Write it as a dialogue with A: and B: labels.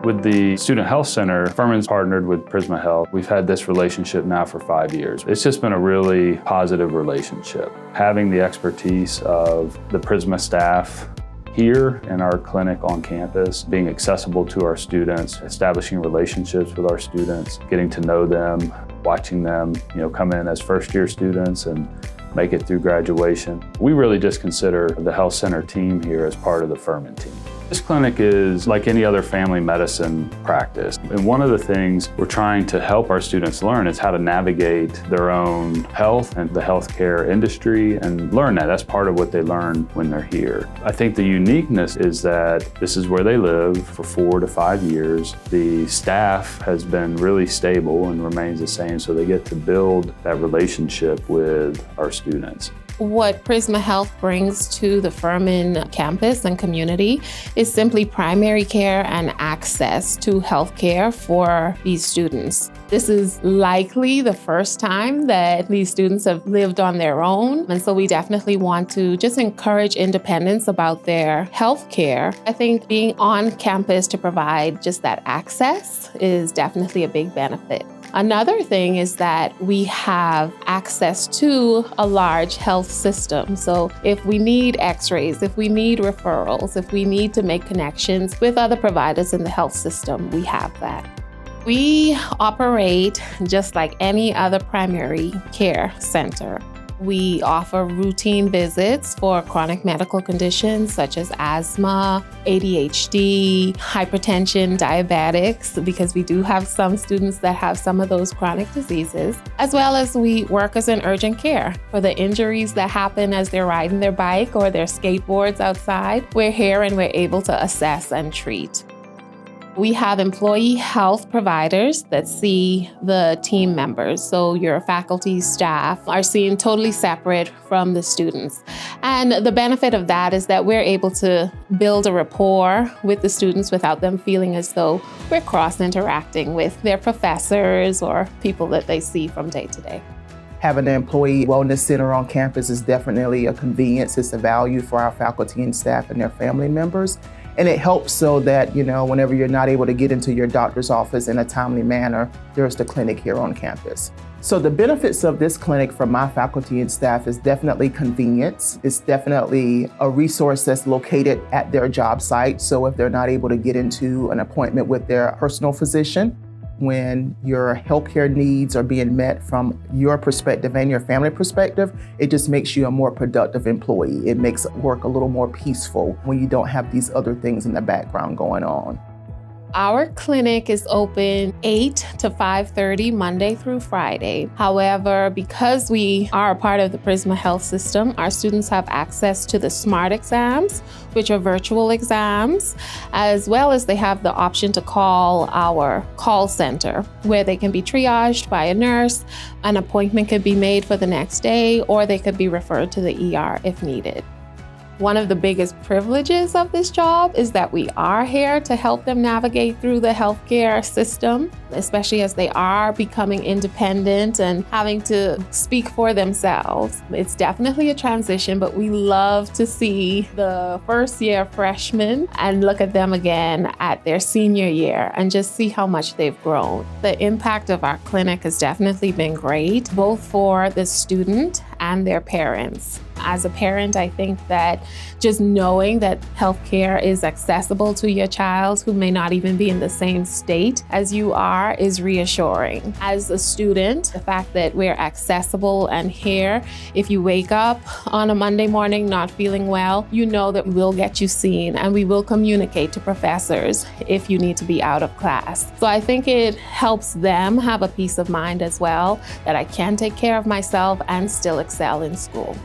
A: With the Student Health Center, Furman's partnered with Prisma Health. We've had this relationship now for 5 years. It's just been a really positive relationship. Having the expertise of the Prisma staff here in our clinic on campus, being accessible to our students, establishing relationships with our students, getting to know them, watching them, come in as first-year students and make it through graduation. We really just consider the health center team here as part of the Furman team. This clinic is like any other family medicine practice. And one of the things we're trying to help our students learn is how to navigate their own health and the healthcare industry and learn that. That's part of what they learn when they're here. I think the uniqueness is that this is where they live for 4 to 5 years. The staff has been really stable and remains the same, so they get to build that relationship with our students.
B: What Prisma Health brings to the Furman campus and community is simply primary care and access to healthcare for these students. This is likely the first time that these students have lived on their own, and so we definitely want to just encourage independence about their healthcare. I think being on campus to provide just that access is definitely a big benefit. Another thing is that we have access to a large health system. So if we need x-rays, if we need referrals, if we need to make connections with other providers in the health system, we have that. We operate just like any other primary care center. We offer routine visits for chronic medical conditions such as asthma, ADHD, hypertension, diabetics, because we do have some students that have some of those chronic diseases, as well as we work as an urgent care for the injuries that happen as they're riding their bike or their skateboards outside. We're here and we're able to assess and treat. We have employee health providers that see the team members. So your faculty, staff are seen totally separate from the students. And the benefit of that is that we're able to build a rapport with the students without them feeling as though we're cross-interacting with their professors or people that they see from day to day.
C: Having an employee wellness center on campus is definitely a convenience. It's a value for our faculty and staff and their family members. And it helps so that, whenever you're not able to get into your doctor's office in a timely manner, there's the clinic here on campus. So the benefits of this clinic for my faculty and staff is definitely convenience. It's definitely a resource that's located at their job site. So if they're not able to get into an appointment with their personal physician, when your healthcare needs are being met from your perspective and your family perspective, it just makes you a more productive employee. It makes work a little more peaceful when you don't have these other things in the background going on.
B: Our clinic is open 8 to 5:30 Monday through Friday. However, because we are a part of the Prisma Health system, our students have access to the SMART exams, which are virtual exams, as well as they have the option to call our call center, where they can be triaged by a nurse. An appointment could be made for the next day, or they could be referred to the ER if needed. One of the biggest privileges of this job is that we are here to help them navigate through the healthcare system, especially as they are becoming independent and having to speak for themselves. It's definitely a transition, but we love to see the first-year freshmen and look at them again at their senior year and just see how much they've grown. The impact of our clinic has definitely been great, both for the student and their parents. As a parent, I think that just knowing that healthcare is accessible to your child who may not even be in the same state as you are is reassuring. As a student, the fact that we're accessible and here, if you wake up on a Monday morning not feeling well, you know that we'll get you seen and we will communicate to professors if you need to be out of class. So I think it helps them have a peace of mind as well, that I can take care of myself and still excel in school.